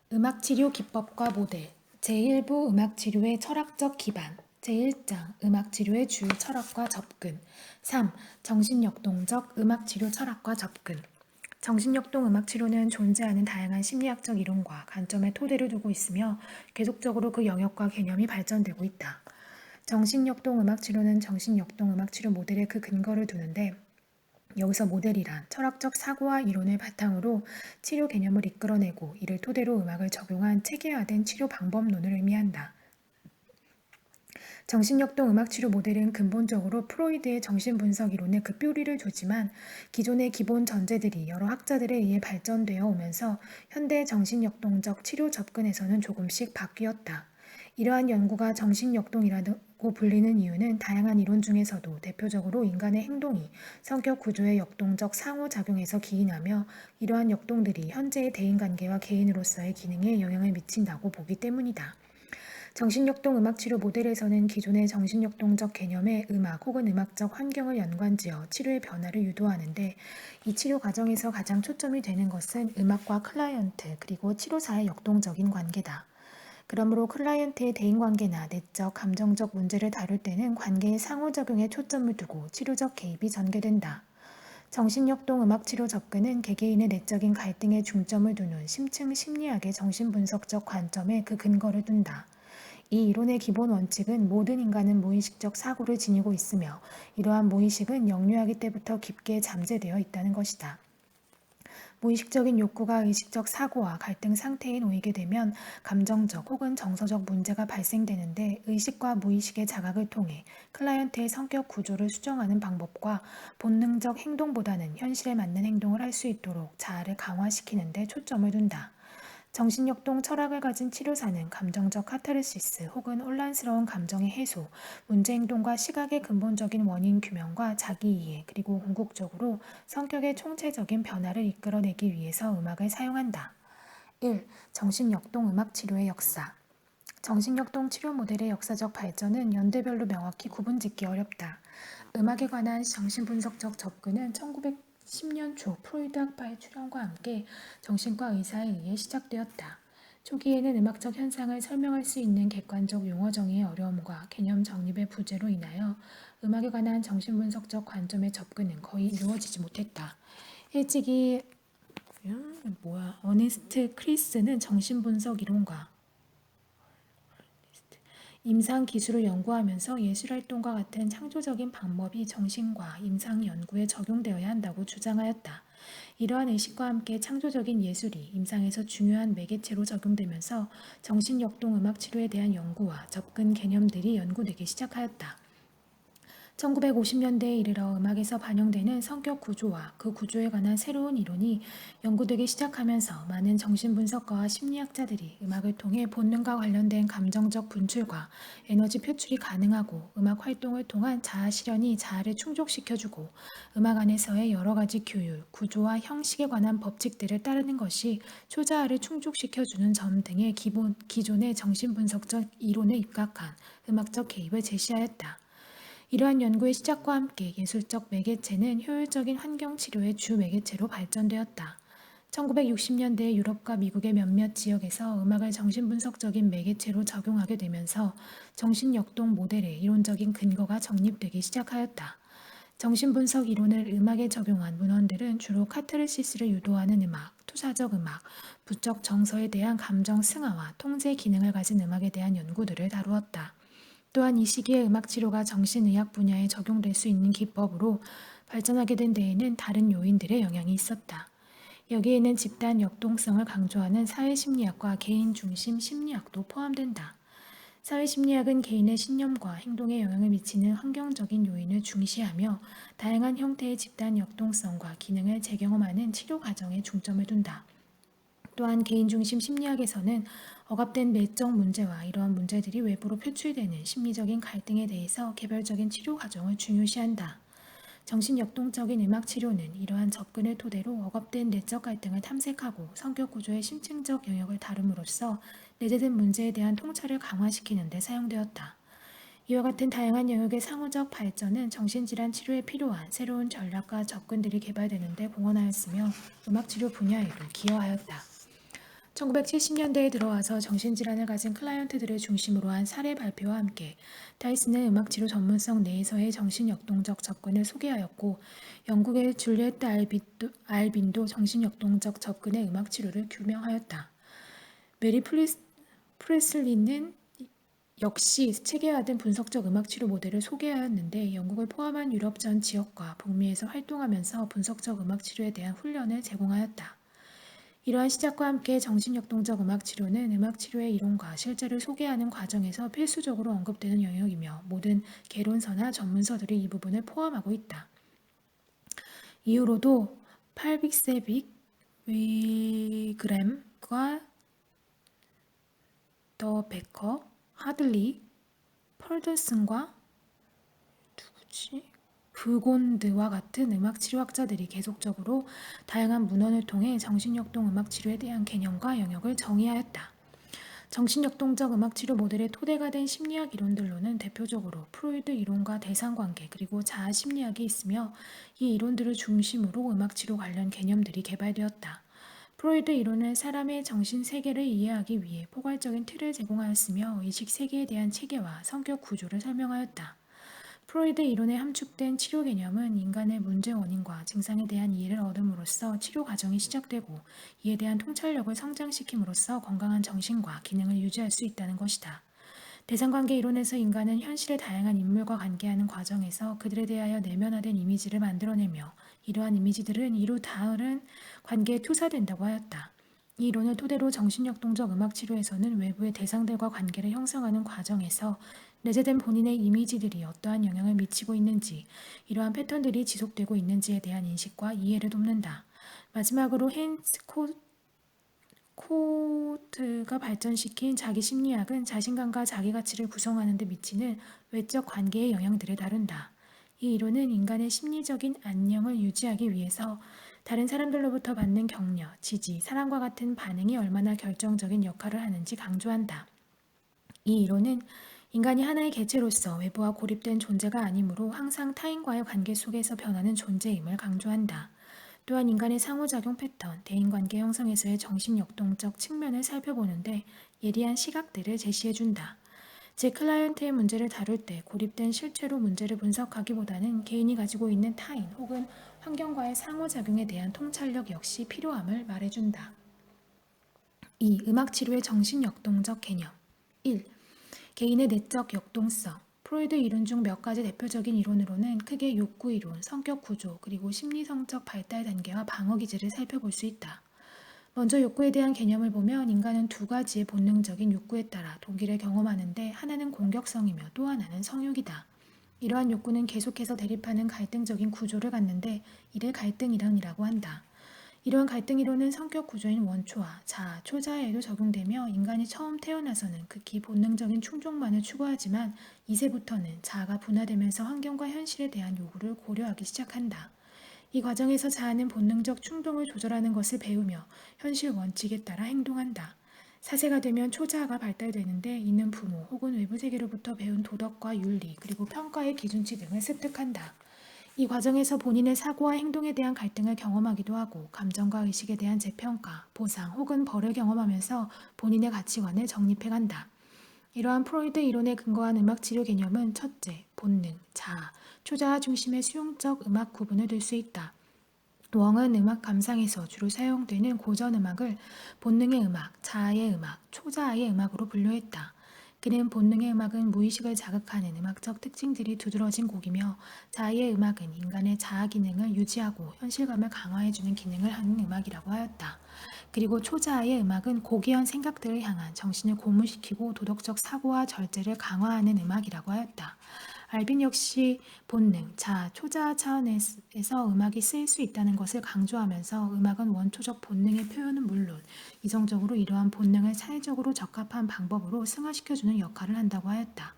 음악치료 기법과 모델 제1부 음악치료의 철학적 기반 제1장 음악치료의 주요 철학과 접근 3. 정신역동적 음악치료 철학과 접근 정신역동 음악치료는 존재하는 다양한 심리학적 이론과 관점의 토대를 두고 있으며 계속적으로 그 영역과 개념이 발전되고 있다. 정신역동 음악치료는 정신역동 음악치료 모델의 그 근거를 두는데 여기서 모델이란 철학적 사고와 이론을 바탕으로 치료 개념을 이끌어내고 이를 토대로 음악을 적용한 체계화된 치료 방법론을 의미한다. 정신역동 음악치료 모델은 근본적으로 프로이드의 정신분석 이론에 그 뿌리를 두지만 기존의 기본 전제들이 여러 학자들에 의해 발전되어 오면서 현대 정신역동적 치료 접근에서는 조금씩 바뀌었다. 이러한 연구가 정신역동이라고 불리는 이유는 다양한 이론 중에서도 대표적으로 인간의 행동이 성격 구조의 역동적 상호작용에서 기인하며 이러한 역동들이 현재의 대인관계와 개인으로서의 기능에 영향을 미친다고 보기 때문이다. 정신역동 음악치료 모델에서는 기존의 정신역동적 개념에 음악 혹은 음악적 환경을 연관지어 치료의 변화를 유도하는데 이 치료 과정에서 가장 초점이 되는 것은 음악과 클라이언트 그리고 치료사의 역동적인 관계다. 그러므로 클라이언트의 대인관계나 내적, 감정적 문제를 다룰 때는 관계의 상호작용에 초점을 두고 치료적 개입이 전개된다. 정신역동 음악치료 접근은 개개인의 내적인 갈등에 중점을 두는 심층 심리학의 정신분석적 관점에 그 근거를 둔다. 이 이론의 기본 원칙은 모든 인간은 무의식적 사고를 지니고 있으며 이러한 무의식은 영유아기 때부터 깊게 잠재되어 있다는 것이다. 무의식적인 욕구가 의식적 사고와 갈등 상태에 놓이게 되면 감정적 혹은 정서적 문제가 발생되는데 의식과 무의식의 자각을 통해 클라이언트의 성격 구조를 수정하는 방법과 본능적 행동보다는 현실에 맞는 행동을 할 수 있도록 자아를 강화시키는 데 초점을 둔다. 정신역동 철학을 가진 치료사는 감정적 카타르시스 혹은 혼란스러운 감정의 해소, 문제행동과 시각의 근본적인 원인 규명과 자기이해 그리고 궁극적으로 성격의 총체적인 변화를 이끌어내기 위해서 음악을 사용한다. 1. 정신역동 음악치료의 역사 정신역동 치료 모델의 역사적 발전은 연대별로 명확히 구분짓기 어렵다. 음악에 관한 정신분석적 접근은 1910년 초 프로이드 학파의 출현과 함께 정신과 의사에 의해 시작되었다. 초기에는 음악적 현상을 설명할 수 있는 객관적 용어 정의의 어려움과 개념 정립의 부재로 인하여 음악에 관한 정신분석적 관점의 접근은 거의 이루어지지 못했다. 일찍이 어니스트 크리스는 정신분석 이론과 임상 기술을 연구하면서 예술활동과 같은 창조적인 방법이 정신과 임상 연구에 적용되어야 한다고 주장하였다. 이러한 의식과 함께 창조적인 예술이 임상에서 중요한 매개체로 적용되면서 정신역동 음악 치료에 대한 연구와 접근 개념들이 연구되기 시작하였다. 1950년대에 이르러 음악에서 반영되는 성격 구조와 그 구조에 관한 새로운 이론이 연구되기 시작하면서 많은 정신분석가와 심리학자들이 음악을 통해 본능과 관련된 감정적 분출과 에너지 표출이 가능하고 음악 활동을 통한 자아 실현이 자아를 충족시켜주고 음악 안에서의 여러 가지 규율, 구조와 형식에 관한 법칙들을 따르는 것이 초자아를 충족시켜주는 점 등의 기존의 정신분석적 이론에 입각한 음악적 개입을 제시하였다. 이러한 연구의 시작과 함께 예술적 매개체는 효율적인 환경치료의 주 매개체로 발전되었다. 1960년대 유럽과 미국의 몇몇 지역에서 음악을 정신분석적인 매개체로 적용하게 되면서 정신역동 모델의 이론적인 근거가 정립되기 시작하였다. 정신분석 이론을 음악에 적용한 문헌들은 주로 카타르시스를 유도하는 음악, 투사적 음악, 부적 정서에 대한 감정 승화와 통제 기능을 가진 음악에 대한 연구들을 다루었다. 또한 이 시기에 음악치료가 정신의학 분야에 적용될 수 있는 기법으로 발전하게 된 데에는 다른 요인들의 영향이 있었다. 여기에는 집단 역동성을 강조하는 사회심리학과 개인중심 심리학도 포함된다. 사회심리학은 개인의 신념과 행동에 영향을 미치는 환경적인 요인을 중시하며 다양한 형태의 집단 역동성과 기능을 재경험하는 치료 과정에 중점을 둔다. 또한 개인중심 심리학에서는 억압된 내적 문제와 이러한 문제들이 외부로 표출되는 심리적인 갈등에 대해서 개별적인 치료 과정을 중요시한다. 정신역동적인 음악치료는 이러한 접근을 토대로 억압된 내적 갈등을 탐색하고 성격 구조의 심층적 영역을 다룸으로써 내재된 문제에 대한 통찰을 강화시키는 데 사용되었다. 이와 같은 다양한 영역의 상호적 발전은 정신질환 치료에 필요한 새로운 전략과 접근들이 개발되는 데 공헌하였으며 음악치료 분야에도 기여하였다. 1970년대에 들어와서 정신질환을 가진 클라이언트들을 중심으로 한 사례 발표와 함께 다이슨은 음악치료 전문성 내에서의 정신역동적 접근을 소개하였고, 영국의 줄리에트 알빈도 정신역동적 접근의 음악치료를 규명하였다. 메리 프레슬리는 역시 체계화된 분석적 음악치료 모델을 소개하였는데, 영국을 포함한 유럽 전 지역과 북미에서 활동하면서 분석적 음악치료에 대한 훈련을 제공하였다. 이러한 시작과 함께 정신역동적 음악치료는 음악치료의 이론과 실제를 소개하는 과정에서 필수적으로 언급되는 영역이며, 모든 개론서나 전문서들이 이 부분을 포함하고 있다. 이후로도 팔빅세빅, 위그램과 더 베커, 하들리, 펄들슨과 브곤드와 같은 음악치료학자들이 계속적으로 다양한 문헌을 통해 정신역동 음악치료에 대한 개념과 영역을 정의하였다. 정신역동적 음악치료 모델의 토대가 된 심리학 이론들로는 대표적으로 프로이드 이론과 대상관계, 그리고 자아 심리학이 있으며, 이 이론들을 중심으로 음악치료 관련 개념들이 개발되었다. 프로이드 이론은 사람의 정신세계를 이해하기 위해 포괄적인 틀을 제공하였으며, 의식세계에 대한 체계와 성격 구조를 설명하였다. 프로이드 이론에 함축된 치료 개념은 인간의 문제 원인과 증상에 대한 이해를 얻음으로써 치료 과정이 시작되고, 이에 대한 통찰력을 성장시킴으로써 건강한 정신과 기능을 유지할 수 있다는 것이다. 대상관계 이론에서 인간은 현실의 다양한 인물과 관계하는 과정에서 그들에 대하여 내면화된 이미지를 만들어내며, 이러한 이미지들은 이루 다른 관계에 투사된다고 하였다. 이 이론을 토대로 정신역동적 음악치료에서는 외부의 대상들과 관계를 형성하는 과정에서 내재된 본인의 이미지들이 어떠한 영향을 미치고 있는지, 이러한 패턴들이 지속되고 있는지에 대한 인식과 이해를 돕는다. 마지막으로 헨스 코트가 발전시킨 자기심리학은 자신감과 자기가치를 구성하는 데 미치는 외적 관계의 영향들을 다룬다. 이 이론은 인간의 심리적인 안녕을 유지하기 위해서 다른 사람들로부터 받는 격려, 지지, 사랑과 같은 반응이 얼마나 결정적인 역할을 하는지 강조한다. 이 이론은 인간이 하나의 개체로서 외부와 고립된 존재가 아니므로 항상 타인과의 관계 속에서 변하는 존재임을 강조한다. 또한 인간의 상호작용 패턴, 대인관계 형성에서의 정신역동적 측면을 살펴보는데 예리한 시각들을 제시해준다. 제 클라이언트의 문제를 다룰 때 고립된 실체로 문제를 분석하기보다는 개인이 가지고 있는 타인 혹은 환경과의 상호작용에 대한 통찰력 역시 필요함을 말해준다. 2. 음악치료의 정신역동적 개념. 1. 개인의 내적 역동성. 프로이드 이론 중 몇 가지 대표적인 이론으로는 크게 욕구 이론, 성격 구조, 그리고 심리성적 발달 단계와 방어 기제를 살펴볼 수 있다. 먼저 욕구에 대한 개념을 보면, 인간은 두 가지의 본능적인 욕구에 따라 동기를 경험하는데, 하나는 공격성이며 또 하나는 성욕이다. 이러한 욕구는 계속해서 대립하는 갈등적인 구조를 갖는데, 이를 갈등 이론이라고 한다. 이러한 갈등 이론은 성격 구조인 원초와 자아, 초자아에도 적용되며, 인간이 처음 태어나서는 극히 본능적인 충족만을 추구하지만 2세부터는 자아가 분화되면서 환경과 현실에 대한 요구를 고려하기 시작한다. 이 과정에서 자아는 본능적 충동을 조절하는 것을 배우며 현실 원칙에 따라 행동한다. 4세가 되면 초자아가 발달되는데, 이는 부모 혹은 외부 세계로부터 배운 도덕과 윤리, 그리고 평가의 기준치 등을 습득한다. 이 과정에서 본인의 사고와 행동에 대한 갈등을 경험하기도 하고, 감정과 의식에 대한 재평가, 보상 혹은 벌을 경험하면서 본인의 가치관을 정립해간다. 이러한 프로이드 이론에 근거한 음악치료 개념은 첫째, 본능, 자아, 초자아 중심의 수용적 음악 구분을 둘 수 있다. 웡은 음악 감상에서 주로 사용되는 고전 음악을 본능의 음악, 자아의 음악, 초자아의 음악으로 분류했다. 그는 본능의 음악은 무의식을 자극하는 음악적 특징들이 두드러진 곡이며, 자아의 음악은 인간의 자아 기능을 유지하고 현실감을 강화해주는 기능을 하는 음악이라고 하였다. 그리고 초자아의 음악은 고귀한 생각들을 향한 정신을 고무시키고 도덕적 사고와 절제를 강화하는 음악이라고 하였다. 알빈 역시 본능, 자아, 초자아 차원에서 음악이 쓰일 수 있다는 것을 강조하면서, 음악은 원초적 본능의 표현은 물론 이성적으로 이러한 본능을 사회적으로 적합한 방법으로 승화시켜주는 역할을 한다고 하였다.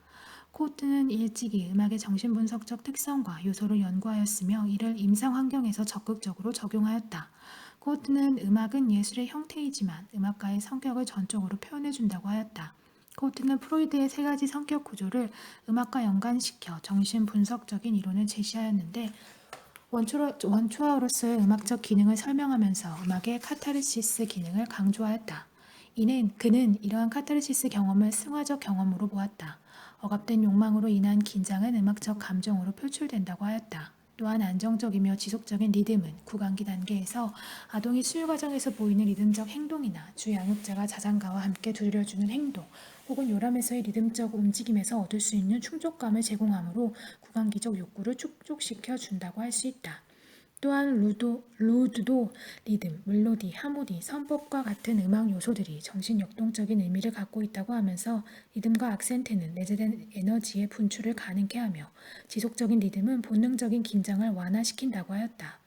코트는 일찍이 음악의 정신분석적 특성과 요소를 연구하였으며, 이를 임상 환경에서 적극적으로 적용하였다. 코트는 음악은 예술의 형태이지만 음악가의 성격을 전적으로 표현해준다고 하였다. 코트는 프로이드의 세 가지 성격 구조를 음악과 연관시켜 정신분석적인 이론을 제시하였는데, 원초아로서의 음악적 기능을 설명하면서 음악의 카타르시스 기능을 강조하였다. 그는 이러한 카타르시스 경험을 승화적 경험으로 보았다. 억압된 욕망으로 인한 긴장은 음악적 감정으로 표출된다고 하였다. 또한 안정적이며 지속적인 리듬은 구강기 단계에서 아동이 수유 과정에서 보이는 리듬적 행동이나 주 양육자가 자장가와 함께 두드려주는 행동 혹은 요람에서의 리듬적 움직임에서 얻을 수 있는 충족감을 제공하므로 구강기적 욕구를 축적시켜 준다고 할 수 있다. 또한 루드도 리듬, 멜로디, 하모니, 선법과 같은 음악 요소들이 정신역동적인 의미를 갖고 있다고 하면서 리듬과 악센트는 내재된 에너지의 분출을 가능케 하며 지속적인 리듬은 본능적인 긴장을 완화시킨다고 하였다.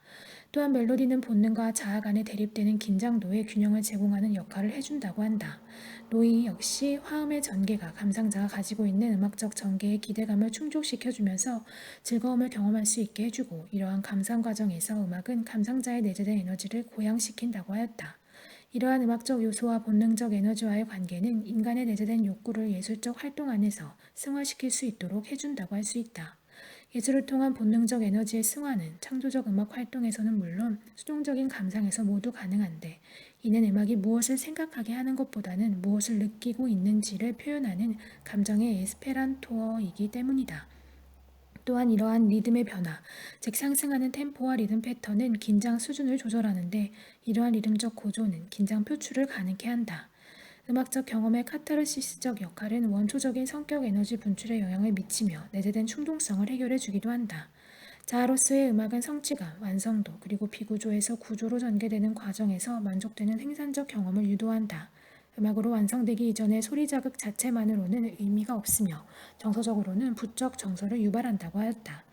또한 멜로디는 본능과 자아 간에 대립되는 긴장도의 균형을 제공하는 역할을 해준다고 한다. 노이 역시 화음의 전개가 감상자가 가지고 있는 음악적 전개의 기대감을 충족시켜주면서 즐거움을 경험할 수 있게 해주고 이러한 감상 과정에서 음악은 감상자의 내재된 에너지를 고양시킨다고 하였다. 이러한 음악적 요소와 본능적 에너지와의 관계는 인간의 내재된 욕구를 예술적 활동 안에서 승화시킬 수 있도록 해준다고 할 수 있다. 예술을 통한 본능적 에너지의 승화는 창조적 음악 활동에서는 물론 수동적인 감상에서 모두 가능한데 이는 음악이 무엇을 생각하게 하는 것보다는 무엇을 느끼고 있는지를 표현하는 감정의 에스페란토어이기 때문이다. 또한 이러한 리듬의 변화, 즉 상승하는 템포와 리듬 패턴은 긴장 수준을 조절하는데 이러한 리듬적 고조는 긴장 표출을 가능케 한다. 음악적 경험의 카타르시스적 역할은 원초적인 성격 에너지 분출에 영향을 미치며 내재된 충동성을 해결해 주기도 한다. 자아로서의 음악은 성취감, 완성도, 그리고 비구조에서 구조로 전개되는 과정에서 만족되는 생산적 경험을 유도한다. 음악으로 완성되기 이전의 소리 자극 자체만으로는 의미가 없으며 정서적으로는 부적 정서를 유발한다고 하였다.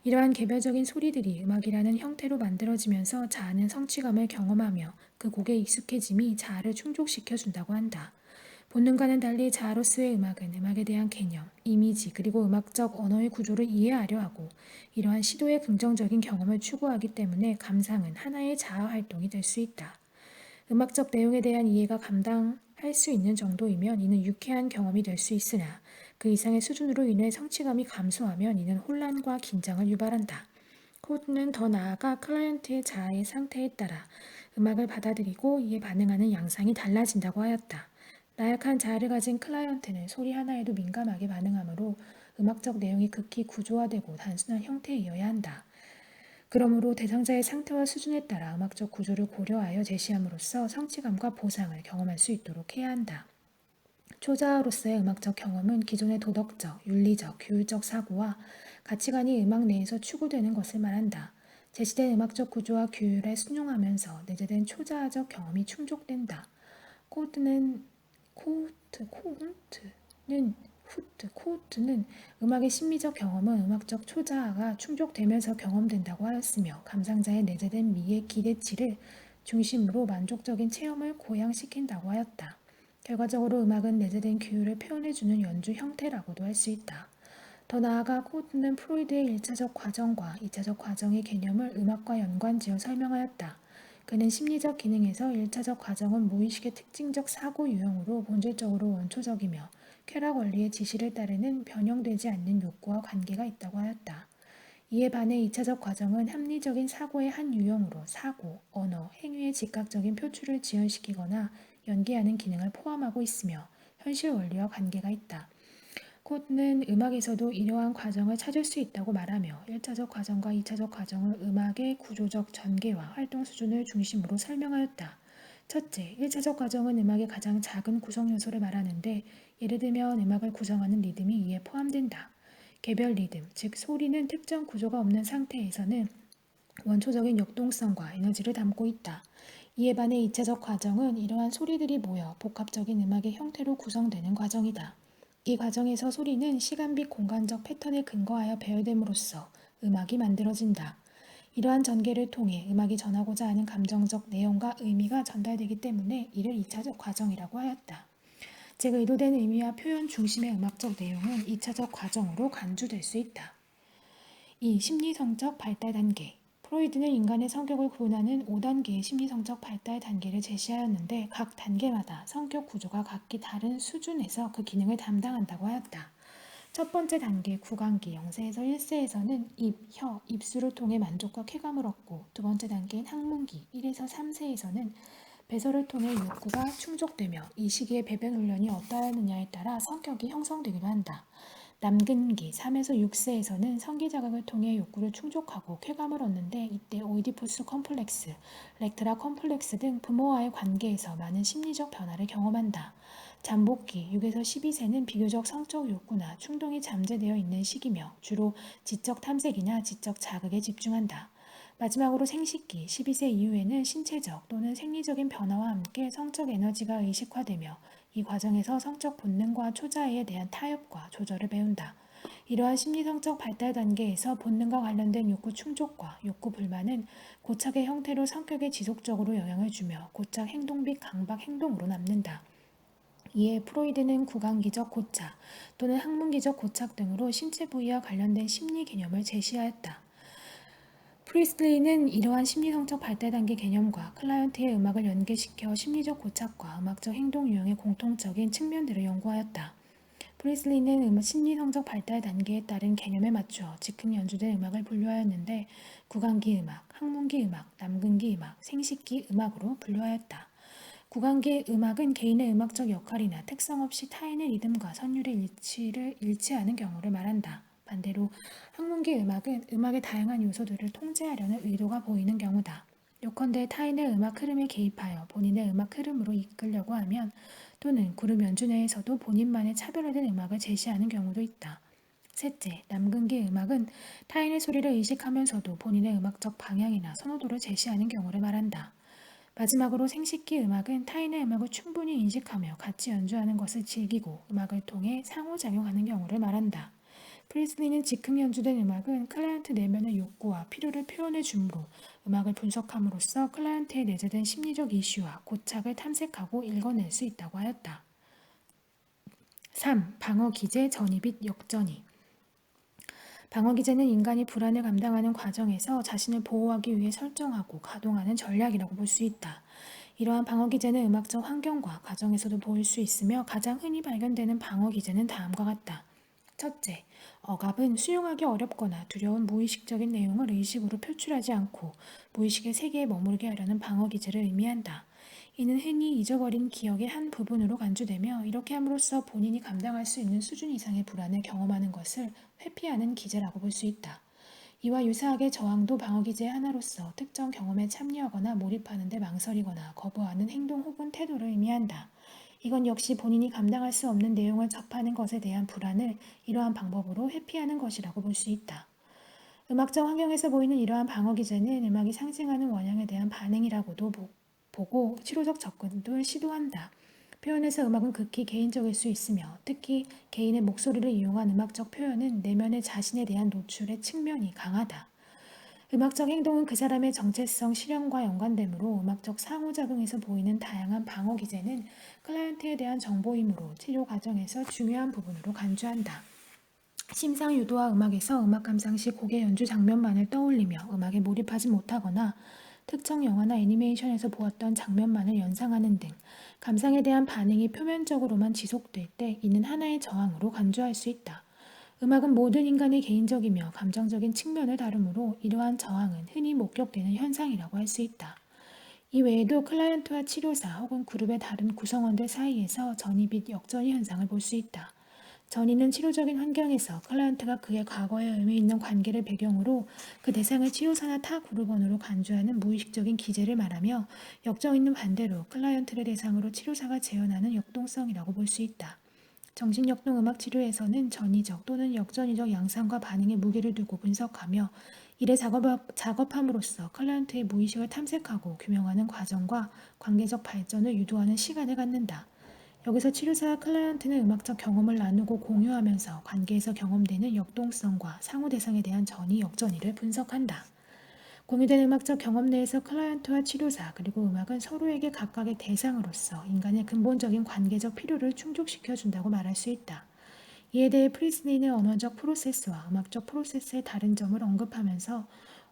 이러한 개별적인 소리들이 음악이라는 형태로 만들어지면서 자아는 성취감을 경험하며 그 곡의 익숙해짐이 자아를 충족시켜 준다고 한다. 본능과는 달리 자아로서의 음악은 음악에 대한 개념, 이미지 그리고 음악적 언어의 구조를 이해하려 하고 이러한 시도의 긍정적인 경험을 추구하기 때문에 감상은 하나의 자아 활동이 될 수 있다. 음악적 내용에 대한 이해가 감당할 수 있는 정도이면 이는 유쾌한 경험이 될 수 있으나 그 이상의 수준으로 인해 성취감이 감소하면 이는 혼란과 긴장을 유발한다. 코드는 더 나아가 클라이언트의 자아의 상태에 따라 음악을 받아들이고 이에 반응하는 양상이 달라진다고 하였다. 나약한 자아를 가진 클라이언트는 소리 하나에도 민감하게 반응하므로 음악적 내용이 극히 구조화되고 단순한 형태이어야 한다. 그러므로 대상자의 상태와 수준에 따라 음악적 구조를 고려하여 제시함으로써 성취감과 보상을 경험할 수 있도록 해야 한다. 초자아로서의 음악적 경험은 기존의 도덕적, 윤리적, 교육적 사고와 가치관이 음악 내에서 추구되는 것을 말한다. 제시된 음악적 구조와 규율에 순종하면서 내재된 초자아적 경험이 충족된다. 코드는 코우트는 음악의 심미적 경험은 음악적 초자아가 충족되면서 경험된다고 하였으며 감상자의 내재된 미의 기대치를 중심으로 만족적인 체험을 고양시킨다고 하였다. 결과적으로 음악은 내재된 규율을 표현해주는 연주 형태라고도 할 수 있다. 더 나아가 코우트는 프로이드의 1차적 과정과 2차적 과정의 개념을 음악과 연관지어 설명하였다. 그는 심리적 기능에서 1차적 과정은 무의식의 특징적 사고 유형으로 본질적으로 원초적이며 쾌락 원리의 지시를 따르는 변형되지 않는 욕구와 관계가 있다고 하였다. 이에 반해 2차적 과정은 합리적인 사고의 한 유형으로 사고, 언어, 행위의 즉각적인 표출을 지연시키거나 연기하는 기능을 포함하고 있으며 현실 원리와 관계가 있다. 코드는 음악에서도 이러한 과정을 찾을 수 있다고 말하며 1차적 과정과 2차적 과정을 음악의 구조적 전개와 활동 수준을 중심으로 설명하였다. 첫째, 1차적 과정은 음악의 가장 작은 구성 요소를 말하는데 예를 들면 음악을 구성하는 리듬이 이에 포함된다. 개별 리듬, 즉 소리는 특정 구조가 없는 상태에서는 원초적인 역동성과 에너지를 담고 있다. 이에 반해 2차적 과정은 이러한 소리들이 모여 복합적인 음악의 형태로 구성되는 과정이다. 이 과정에서 소리는 시간 및 공간적 패턴에 근거하여 배열됨으로써 음악이 만들어진다. 이러한 전개를 통해 음악이 전하고자 하는 감정적 내용과 의미가 전달되기 때문에 이를 2차적 과정이라고 하였다. 즉 의도된 의미와 표현 중심의 음악적 내용은 2차적 과정으로 간주될 수 있다. 2. 심리성적 발달 단계. 프로이드는 인간의 성격을 구분하는 5단계의 심리성적 발달 단계를 제시하였는데 각 단계마다 성격 구조가 각기 다른 수준에서 그 기능을 담당한다고 하였다. 첫 번째 단계 구강기 0세에서 1세에서는 입, 혀, 입술을 통해 만족과 쾌감을 얻고 두 번째 단계인 학문기 1에서 3세에서는 배설을 통해 욕구가 충족되며 이 시기에 배변 훈련이 어떠하느냐에 따라 성격이 형성되기도 한다. 남근기 3에서 6세에서는 성기 자극을 통해 욕구를 충족하고 쾌감을 얻는데 이때 오이디푸스 컴플렉스, 렉트라 컴플렉스 등 부모와의 관계에서 많은 심리적 변화를 경험한다. 잠복기 6에서 12세는 비교적 성적 욕구나 충동이 잠재되어 있는 시기며 주로 지적 탐색이나 지적 자극에 집중한다. 마지막으로 생식기 12세 이후에는 신체적 또는 생리적인 변화와 함께 성적 에너지가 의식화되며 이 과정에서 성적 본능과 초자애에 대한 타협과 조절을 배운다. 이러한 심리성적 발달 단계에서 본능과 관련된 욕구 충족과 욕구 불만은 고착의 형태로 성격에 지속적으로 영향을 주며 고착 행동 및 강박 행동으로 남는다. 이에 프로이드는 구강기적 고착 또는 학문기적 고착 등으로 신체 부위와 관련된 심리 개념을 제시하였다. 프리슬리는 이러한 심리성적 발달 단계 개념과 클라이언트의 음악을 연계시켜 심리적 고착과 음악적 행동 유형의 공통적인 측면들을 연구하였다. 프리슬리는 심리성적 발달 단계에 따른 개념에 맞추어 즉흥 연주된 음악을 분류하였는데 구강기 음악, 학문기 음악, 남근기 음악, 생식기 음악으로 분류하였다. 구강기 음악은 개인의 음악적 역할이나 특성 없이 타인의 리듬과 선율의 일치하는 경우를 말한다. 반대로 학문기 음악은 음악의 다양한 요소들을 통제하려는 의도가 보이는 경우다. 요컨대 타인의 음악 흐름에 개입하여 본인의 음악 흐름으로 이끌려고 하면 또는 그룹 연주 내에서도 본인만의 차별화된 음악을 제시하는 경우도 있다. 셋째, 남근기 음악은 타인의 소리를 의식하면서도 본인의 음악적 방향이나 선호도를 제시하는 경우를 말한다. 마지막으로 생식기 음악은 타인의 음악을 충분히 인식하며 같이 연주하는 것을 즐기고 음악을 통해 상호작용하는 경우를 말한다. 프리슬리는 즉흥 연주된 음악은 클라이언트 내면의 욕구와 필요를 표현해 주므로 음악을 분석함으로써 클라이언트의 내재된 심리적 이슈와 고착을 탐색하고 읽어낼 수 있다고 하였다. 3. 방어 기제 전이 및 역전이 방어 기제는 인간이 불안을 감당하는 과정에서 자신을 보호하기 위해 설정하고 가동하는 전략이라고 볼 수 있다. 이러한 방어 기제는 음악적 환경과 과정에서도 보일 수 있으며 가장 흔히 발견되는 방어 기제는 다음과 같다. 첫째, 억압은 수용하기 어렵거나 두려운 무의식적인 내용을 의식으로 표출하지 않고 무의식의 세계에 머무르게 하려는 방어 기제를 의미한다. 이는 흔히 잊어버린 기억의 한 부분으로 간주되며 이렇게 함으로써 본인이 감당할 수 있는 수준 이상의 불안을 경험하는 것을 회피하는 기제라고 볼 수 있다. 이와 유사하게 저항도 방어 기제의 하나로서 특정 경험에 참여하거나 몰입하는 데 망설이거나 거부하는 행동 혹은 태도를 의미한다. 이건 역시 본인이 감당할 수 없는 내용을 접하는 것에 대한 불안을 이러한 방법으로 회피하는 것이라고 볼 수 있다. 음악적 환경에서 보이는 이러한 방어 기제는 음악이 상징하는 원형에 대한 반응이라고도 보고 치료적 접근도 시도한다. 표현에서 음악은 극히 개인적일 수 있으며 특히 개인의 목소리를 이용한 음악적 표현은 내면의 자신에 대한 노출의 측면이 강하다. 음악적 행동은 그 사람의 정체성 실현과 연관되므로 음악적 상호작용에서 보이는 다양한 방어 기제는 클라이언트에 대한 정보이므로 치료 과정에서 중요한 부분으로 간주한다. 심상 유도와 음악에서 음악 감상 시 곡의 연주 장면만을 떠올리며 음악에 몰입하지 못하거나 특정 영화나 애니메이션에서 보았던 장면만을 연상하는 등 감상에 대한 반응이 표면적으로만 지속될 때 이는 하나의 저항으로 간주할 수 있다. 음악은 모든 인간의 개인적이며 감정적인 측면을 다루므로 이러한 저항은 흔히 목격되는 현상이라고 할 수 있다. 이 외에도 클라이언트와 치료사 혹은 그룹의 다른 구성원들 사이에서 전이 및 역전이 현상을 볼 수 있다. 전이는 치료적인 환경에서 클라이언트가 그의 과거에 의미 있는 관계를 배경으로 그 대상을 치료사나 타 그룹원으로 간주하는 무의식적인 기제를 말하며 역전이는 반대로 클라이언트를 대상으로 치료사가 재현하는 역동성이라고 볼 수 있다. 정신역동 음악치료에서는 전이적 또는 역전이적 양상과 반응에 무게를 두고 분석하며 이래 작업함으로써 클라이언트의 무의식을 탐색하고 규명하는 과정과 관계적 발전을 유도하는 시간을 갖는다. 여기서 치료사와 클라이언트는 음악적 경험을 나누고 공유하면서 관계에서 경험되는 역동성과 상호 대상에 대한 전이 역전이를 분석한다. 공유된 음악적 경험 내에서 클라이언트와 치료사 그리고 음악은 서로에게 각각의 대상으로서 인간의 근본적인 관계적 필요를 충족시켜 준다고 말할 수 있다. 이에 대해 프리슬리는 언어적 프로세스와 음악적 프로세스의 다른 점을 언급하면서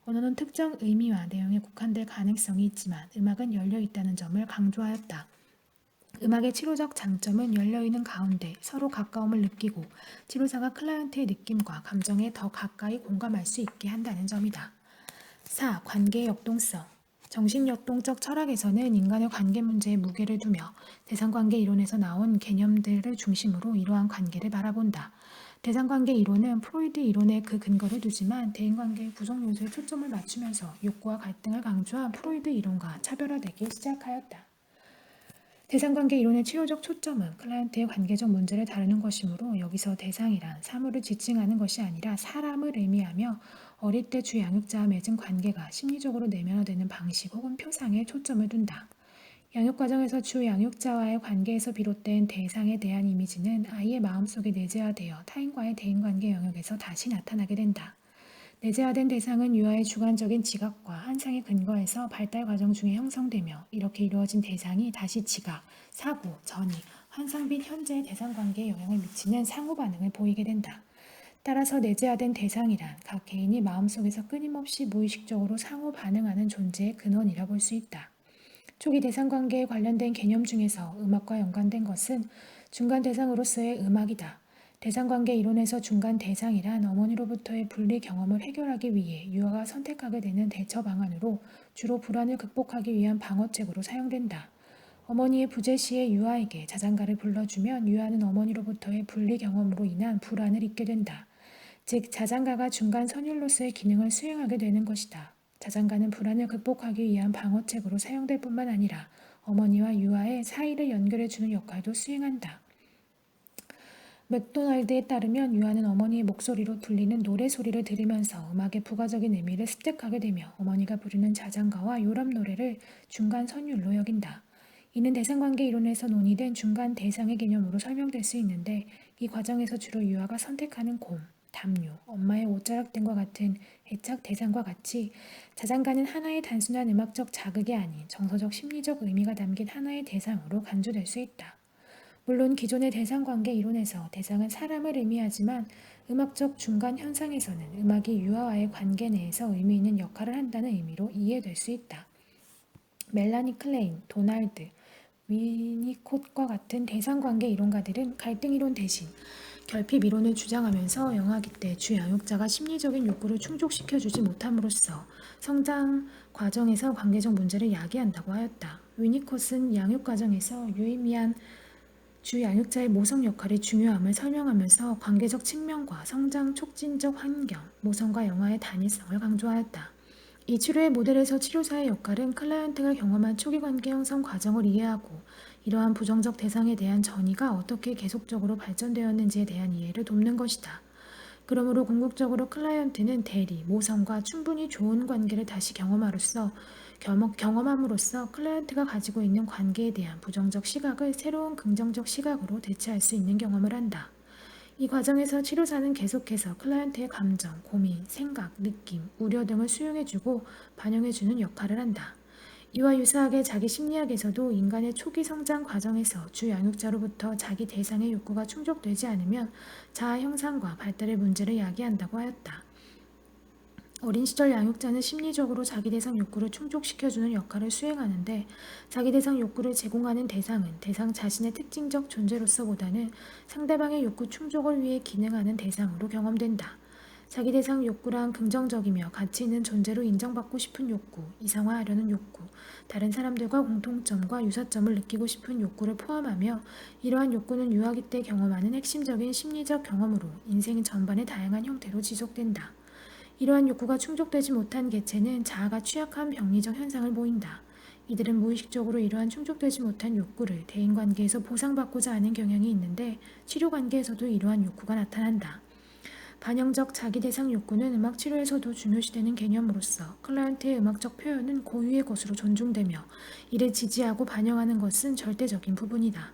언어는 특정 의미와 내용에 국한될 가능성이 있지만 음악은 열려 있다는 점을 강조하였다. 음악의 치료적 장점은 열려있는 가운데 서로 가까움을 느끼고 치료사가 클라이언트의 느낌과 감정에 더 가까이 공감할 수 있게 한다는 점이다. 4. 관계의 역동성 정신역동적 철학에서는 인간의 관계 문제에 무게를 두며 대상관계 이론에서 나온 개념들을 중심으로 이러한 관계를 바라본다. 대상관계 이론은 프로이드 이론에 그 근거를 두지만 대인관계의 구성 요소에 초점을 맞추면서 욕구와 갈등을 강조한 프로이드 이론과 차별화되기 시작하였다. 대상관계 이론의 치료적 초점은 클라이언트의 관계적 문제를 다루는 것이므로 여기서 대상이란 사물을 지칭하는 것이 아니라 사람을 의미하며 어릴 때 주 양육자와 맺은 관계가 심리적으로 내면화되는 방식 혹은 표상에 초점을 둔다. 양육 과정에서 주 양육자와의 관계에서 비롯된 대상에 대한 이미지는 아이의 마음속에 내재화되어 타인과의 대인관계 영역에서 다시 나타나게 된다. 내재화된 대상은 유아의 주관적인 지각과 환상에 근거해서 발달 과정 중에 형성되며 이렇게 이루어진 대상이 다시 지각, 사고, 전이, 환상 및 현재의 대상 관계에 영향을 미치는 상호 반응을 보이게 된다. 따라서 내재화된 대상이란 각 개인이 마음속에서 끊임없이 무의식적으로 상호 반응하는 존재의 근원이라 볼 수 있다. 초기 대상 관계에 관련된 개념 중에서 음악과 연관된 것은 중간 대상으로서의 음악이다. 대상관계 이론에서 중간 대상이란 어머니로부터의 분리 경험을 해결하기 위해 유아가 선택하게 되는 대처 방안으로 주로 불안을 극복하기 위한 방어책으로 사용된다. 어머니의 부재 시에 유아에게 자장가를 불러주면 유아는 어머니로부터의 분리 경험으로 인한 불안을 잊게 된다. 즉, 자장가가 중간 선율로서의 기능을 수행하게 되는 것이다. 자장가는 불안을 극복하기 위한 방어책으로 사용될 뿐만 아니라 어머니와 유아의 사이를 연결해주는 역할도 수행한다. 맥도날드에 따르면 유아는 어머니의 목소리로 들리는 노래 소리를 들으면서 음악의 부가적인 의미를 습득하게 되며 어머니가 부르는 자장가와 요람 노래를 중간 선율로 여긴다. 이는 대상관계 이론에서 논의된 중간 대상의 개념으로 설명될 수 있는데 이 과정에서 주로 유아가 선택하는 곰, 담요, 엄마의 옷자락등과 같은 애착 대상과 같이 자장가는 하나의 단순한 음악적 자극이 아닌 정서적 심리적 의미가 담긴 하나의 대상으로 간주될 수 있다. 물론 기존의 대상관계 이론에서 대상은 사람을 의미하지만 음악적 중간 현상에서는 음악이 유아와의 관계 내에서 의미 있는 역할을 한다는 의미로 이해될 수 있다. 멜라니 클레인, 도널드, 위니콧과 같은 대상관계 이론가들은 갈등 이론 대신 결핍 이론을 주장하면서 영아기 때 주 양육자가 심리적인 욕구를 충족시켜주지 못함으로써 성장 과정에서 관계적 문제를 야기한다고 하였다. 위니콧은 양육 과정에서 유의미한 주 양육자의 모성 역할의 중요함을 설명하면서 관계적 측면과 성장 촉진적 환경, 모성과 영아의 단일성을 강조하였다. 이 치료의 모델에서 치료사의 역할은 클라이언트가 경험한 초기 관계 형성 과정을 이해하고 이러한 부정적 대상에 대한 전이가 어떻게 계속적으로 발전되었는지에 대한 이해를 돕는 것이다. 그러므로 궁극적으로 클라이언트는 대리, 모성과 충분히 좋은 관계를 다시 경험함으로써 클라이언트가 가지고 있는 관계에 대한 부정적 시각을 새로운 긍정적 시각으로 대체할 수 있는 경험을 한다. 이 과정에서 치료사는 계속해서 클라이언트의 감정, 고민, 생각, 느낌, 우려 등을 수용해주고 반영해주는 역할을 한다. 이와 유사하게 자기 심리학에서도 인간의 초기 성장 과정에서 주 양육자로부터 자기 대상의 욕구가 충족되지 않으면 자아 형상과 발달의 문제를 야기한다고 하였다. 어린 시절 양육자는 심리적으로 자기 대상 욕구를 충족시켜주는 역할을 수행하는데 자기 대상 욕구를 제공하는 대상은 대상 자신의 특징적 존재로서보다는 상대방의 욕구 충족을 위해 기능하는 대상으로 경험된다. 자기 대상 욕구란 긍정적이며 가치 있는 존재로 인정받고 싶은 욕구, 이상화하려는 욕구, 다른 사람들과 공통점과 유사점을 느끼고 싶은 욕구를 포함하며 이러한 욕구는 유아기 때 경험하는 핵심적인 심리적 경험으로 인생 전반의 다양한 형태로 지속된다. 이러한 욕구가 충족되지 못한 개체는 자아가 취약한 병리적 현상을 보인다. 이들은 무의식적으로 이러한 충족되지 못한 욕구를 대인관계에서 보상받고자 하는 경향이 있는데 치료관계에서도 이러한 욕구가 나타난다. 반영적 자기 대상 욕구는 음악 치료에서도 중요시되는 개념으로서 클라이언트의 음악적 표현은 고유의 것으로 존중되며 이를 지지하고 반영하는 것은 절대적인 부분이다.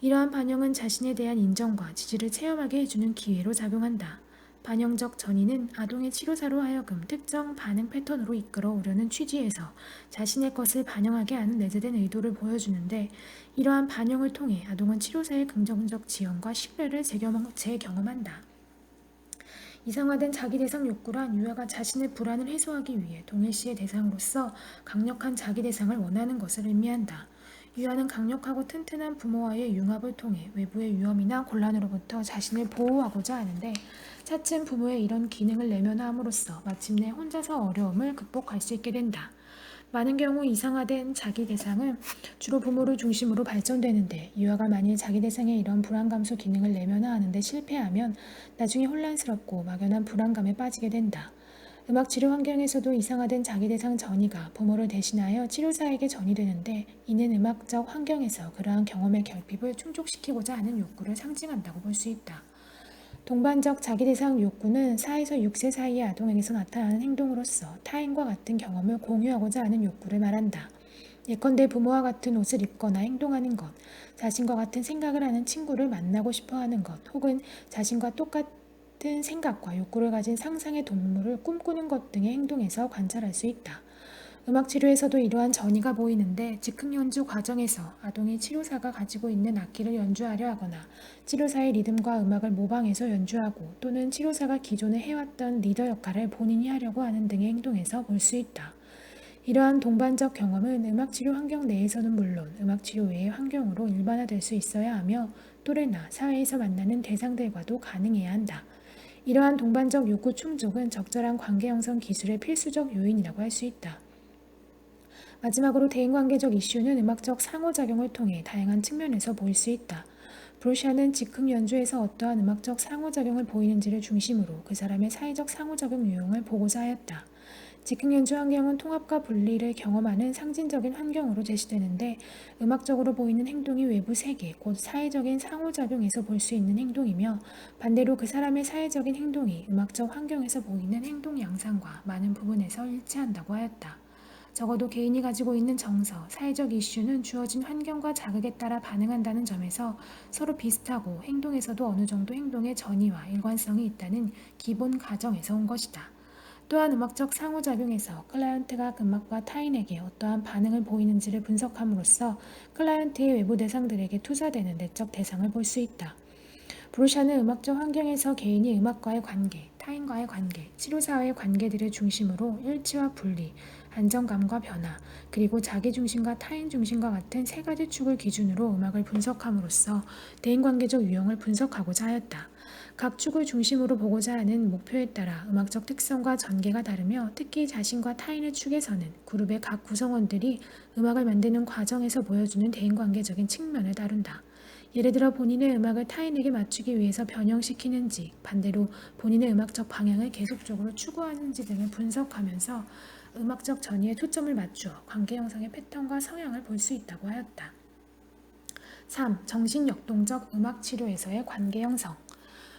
이러한 반영은 자신에 대한 인정과 지지를 체험하게 해주는 기회로 작용한다. 반영적 전이는 아동의 치료사로 하여금 특정 반응 패턴으로 이끌어 오려는 취지에서 자신의 것을 반영하게 하는 내재된 의도를 보여주는데 이러한 반영을 통해 아동은 치료사의 긍정적 지원과 신뢰를 재경험한다. 이상화된 자기 대상 욕구란 유아가 자신의 불안을 해소하기 위해 동일시의 대상으로서 강력한 자기 대상을 원하는 것을 의미한다. 유아는 강력하고 튼튼한 부모와의 융합을 통해 외부의 위험이나 곤란으로부터 자신을 보호하고자 하는데 차츰 부모의 이런 기능을 내면화함으로써 마침내 혼자서 어려움을 극복할 수 있게 된다. 많은 경우 이상화된 자기 대상은 주로 부모를 중심으로 발전되는데, 유아가 만일 자기 대상의 이런 불안 감소 기능을 내면화하는 데 실패하면 나중에 혼란스럽고 막연한 불안감에 빠지게 된다. 음악 치료 환경에서도 이상화된 자기 대상 전이가 부모를 대신하여 치료사에게 전이되는데, 이는 음악적 환경에서 그러한 경험의 결핍을 충족시키고자 하는 욕구를 상징한다고 볼 수 있다. 동반적 자기대상 욕구는 4에서 6세 사이의 아동에게서 나타나는 행동으로서 타인과 같은 경험을 공유하고자 하는 욕구를 말한다. 예컨대 부모와 같은 옷을 입거나 행동하는 것, 자신과 같은 생각을 하는 친구를 만나고 싶어 하는 것, 혹은 자신과 똑같은 생각과 욕구를 가진 상상의 동물을 꿈꾸는 것 등의 행동에서 관찰할 수 있다. 음악 치료에서도 이러한 전이가 보이는데, 즉흥 연주 과정에서 아동이 치료사가 가지고 있는 악기를 연주하려 하거나 치료사의 리듬과 음악을 모방해서 연주하고, 또는 치료사가 기존에 해왔던 리더 역할을 본인이 하려고 하는 등의 행동에서 볼 수 있다. 이러한 동반적 경험은 음악 치료 환경 내에서는 물론 음악 치료 외의 환경으로 일반화될 수 있어야 하며, 또래나 사회에서 만나는 대상들과도 가능해야 한다. 이러한 동반적 욕구 충족은 적절한 관계 형성 기술의 필수적 요인이라고 할 수 있다. 마지막으로 대인관계적 이슈는 음악적 상호작용을 통해 다양한 측면에서 보일 수 있다. 브로샤는 즉흥 연주에서 어떠한 음악적 상호작용을 보이는지를 중심으로 그 사람의 사회적 상호작용 유형을 보고자 하였다. 즉흥 연주 환경은 통합과 분리를 경험하는 상징적인 환경으로 제시되는데, 음악적으로 보이는 행동이 외부 세계, 곧 사회적인 상호작용에서 볼 수 있는 행동이며, 반대로 그 사람의 사회적인 행동이 음악적 환경에서 보이는 행동 양상과 많은 부분에서 일치한다고 하였다. 적어도 개인이 가지고 있는 정서, 사회적 이슈는 주어진 환경과 자극에 따라 반응한다는 점에서 서로 비슷하고, 행동에서도 어느 정도 행동의 전이와 일관성이 있다는 기본 가정에서 온 것이다. 또한 음악적 상호작용에서 클라이언트가 음악과 타인에게 어떠한 반응을 보이는지를 분석함으로써 클라이언트의 외부 대상들에게 투사되는 내적 대상을 볼 수 있다. 브루샤는 음악적 환경에서 개인이 음악과의 관계, 타인과의 관계, 치료사와의 관계들을 중심으로 일치와 분리, 안정감과 변화, 그리고 자기 중심과 타인 중심과 같은 세 가지 축을 기준으로 음악을 분석함으로써 대인관계적 유형을 분석하고자 하였다. 각 축을 중심으로 보고자 하는 목표에 따라 음악적 특성과 전개가 다르며, 특히 자신과 타인의 축에서는 그룹의 각 구성원들이 음악을 만드는 과정에서 보여주는 대인관계적인 측면을 다룬다. 예를 들어 본인의 음악을 타인에게 맞추기 위해서 변형시키는지, 반대로 본인의 음악적 방향을 계속적으로 추구하는지 등을 분석하면서 음악적 전이에 초점을 맞추어 관계 형성의 패턴과 성향을 볼 수 있다고 하였다. 3. 정신역동적 음악치료에서의 관계 형성.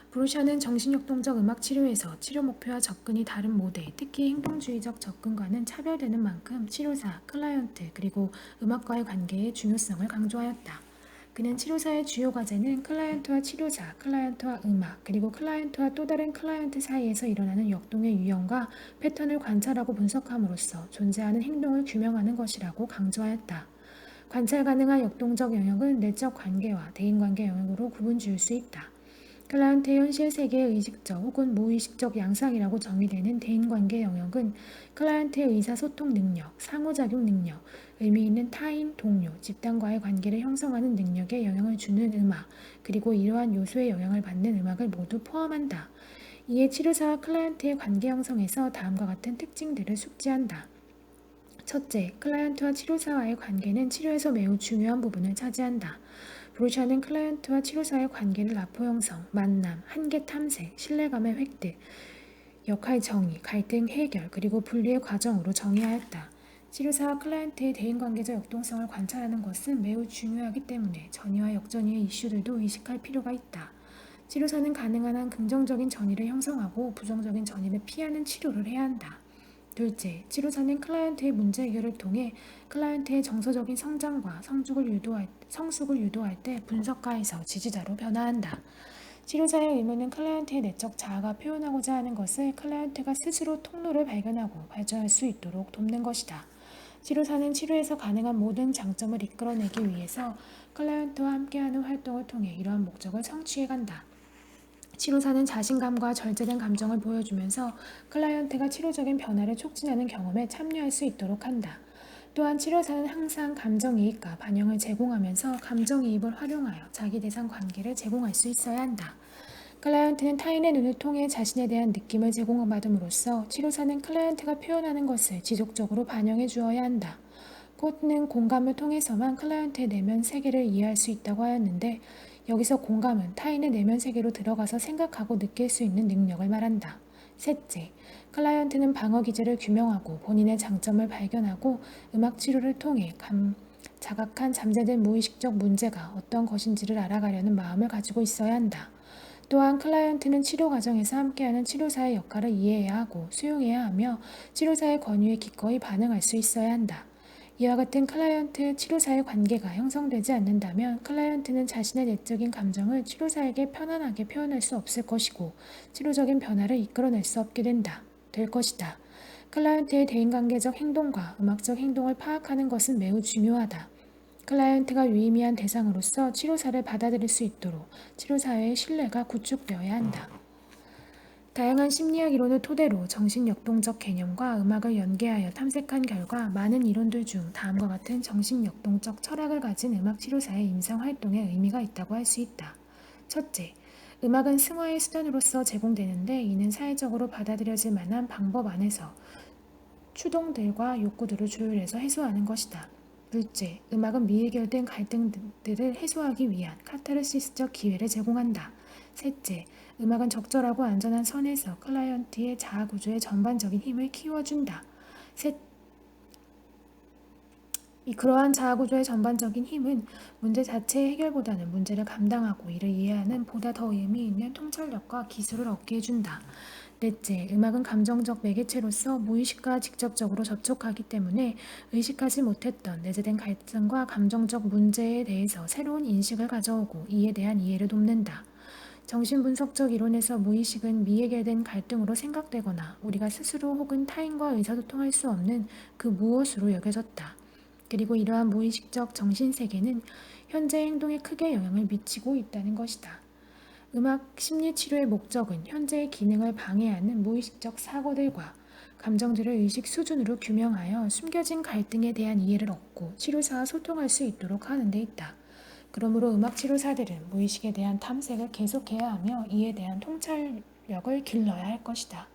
브루샤는 정신역동적 음악치료에서 치료 목표와 접근이 다른 모델, 특히 행동주의적 접근과는 차별되는 만큼 치료사, 클라이언트, 그리고 음악과의 관계의 중요성을 강조하였다. 그는 치료사의 주요 과제는 클라이언트와 치료사, 클라이언트와 음악, 그리고 클라이언트와 또 다른 클라이언트 사이에서 일어나는 역동의 유형과 패턴을 관찰하고 분석함으로써 존재하는 행동을 규명하는 것이라고 강조하였다. 관찰 가능한 역동적 영역은 내적 관계와 대인관계 영역으로 구분 지을 수 있다. 클라이언트의 현실 세계의 의식적 혹은 무의식적 양상이라고 정의되는 대인관계 영역은 클라이언트의 의사소통 능력, 상호작용 능력, 의미 있는 타인, 동료, 집단과의 관계를 형성하는 능력에 영향을 주는 음악, 그리고 이러한 요소의 영향을 받는 음악을 모두 포함한다. 이에 치료사와 클라이언트의 관계 형성에서 다음과 같은 특징들을 숙지한다. 첫째, 클라이언트와 치료사와의 관계는 치료에서 매우 중요한 부분을 차지한다. 브루샤는 클라이언트와 치료사의 관계를 라포 형성, 만남, 한계 탐색, 신뢰감의 획득, 역할 정의, 갈등 해결, 그리고 분리의 과정으로 정의하였다. 치료사와 클라이언트의 대인관계적 역동성을 관찰하는 것은 매우 중요하기 때문에 전이와 역전이의 이슈들도 의식할 필요가 있다. 치료사는 가능한 한 긍정적인 전이를 형성하고 부정적인 전이를 피하는 치료를 해야 한다. 둘째, 치료사는 클라이언트의 문제 해결을 통해 클라이언트의 정서적인 성장과 성숙을 유도할 때 분석가에서 지지자로 변화한다. 치료사의 의무는 클라이언트의 내적 자아가 표현하고자 하는 것을 클라이언트가 스스로 통로를 발견하고 발전할 수 있도록 돕는 것이다. 치료사는 치료에서 가능한 모든 장점을 이끌어내기 위해서 클라이언트와 함께하는 활동을 통해 이러한 목적을 성취해간다. 치료사는 자신감과 절제된 감정을 보여주면서 클라이언트가 치료적인 변화를 촉진하는 경험에 참여할 수 있도록 한다. 또한 치료사는 항상 감정이입과 반영을 제공하면서 감정이입을 활용하여 자기 대상 관계를 제공할 수 있어야 한다. 클라이언트는 타인의 눈을 통해 자신에 대한 느낌을 제공받음으로써 치료사는 클라이언트가 표현하는 것을 지속적으로 반영해 주어야 한다. 코트는 공감을 통해서만 클라이언트의 내면 세계를 이해할 수 있다고 하였는데, 여기서 공감은 타인의 내면 세계로 들어가서 생각하고 느낄 수 있는 능력을 말한다. 셋째, 클라이언트는 방어 기제를 규명하고 본인의 장점을 발견하고 음악 치료를 통해 자각한 잠재된 무의식적 문제가 어떤 것인지를 알아가려는 마음을 가지고 있어야 한다. 또한 클라이언트는 치료 과정에서 함께하는 치료사의 역할을 이해해야 하고 수용해야 하며 치료사의 권유에 기꺼이 반응할 수 있어야 한다. 이와 같은 클라이언트 치료사의 관계가 형성되지 않는다면 클라이언트는 자신의 내적인 감정을 치료사에게 편안하게 표현할 수 없을 것이고 치료적인 변화를 이끌어낼 수 없게 될 것이다. 클라이언트의 대인관계적 행동과 음악적 행동을 파악하는 것은 매우 중요하다. 클라이언트가 유의미한 대상으로서 치료사를 받아들일 수 있도록 치료사의 신뢰가 구축되어야 한다. 다양한 심리학 이론을 토대로 정신역동적 개념과 음악을 연계하여 탐색한 결과 많은 이론들 중 다음과 같은 정신역동적 철학을 가진 음악치료사의 임상활동에 의미가 있다고 할 수 있다. 첫째, 음악은 승화의 수단으로서 제공되는데 이는 사회적으로 받아들여질 만한 방법 안에서 추동들과 욕구들을 조율해서 해소하는 것이다. 둘째, 음악은 미해결된 갈등들을 해소하기 위한 카타르시스적 기회를 제공한다. 셋째, 음악은 적절하고 안전한 선에서 클라이언트의 자아 구조의 전반적인 힘을 키워준다. 그러한 자아 구조의 전반적인 힘은 문제 자체의 해결보다는 문제를 감당하고 이를 이해하는 보다 더 의미 있는 통찰력과 기술을 얻게 해준다. 넷째, 음악은 감정적 매개체로서 무의식과 직접적으로 접촉하기 때문에 의식하지 못했던 내재된 갈등과 감정적 문제에 대해서 새로운 인식을 가져오고 이에 대한 이해를 돕는다. 정신분석적 이론에서 무의식은 미해결된 갈등으로 생각되거나 우리가 스스로 혹은 타인과 의사소통할 수 없는 그 무엇으로 여겨졌다. 그리고 이러한 무의식적 정신세계는 현재 행동에 크게 영향을 미치고 있다는 것이다. 음악 심리치료의 목적은 현재의 기능을 방해하는 무의식적 사고들과 감정들을 의식 수준으로 규명하여 숨겨진 갈등에 대한 이해를 얻고 치료사와 소통할 수 있도록 하는 데 있다. 그러므로 음악치료사들은 무의식에 대한 탐색을 계속해야 하며 이에 대한 통찰력을 길러야 할 것이다.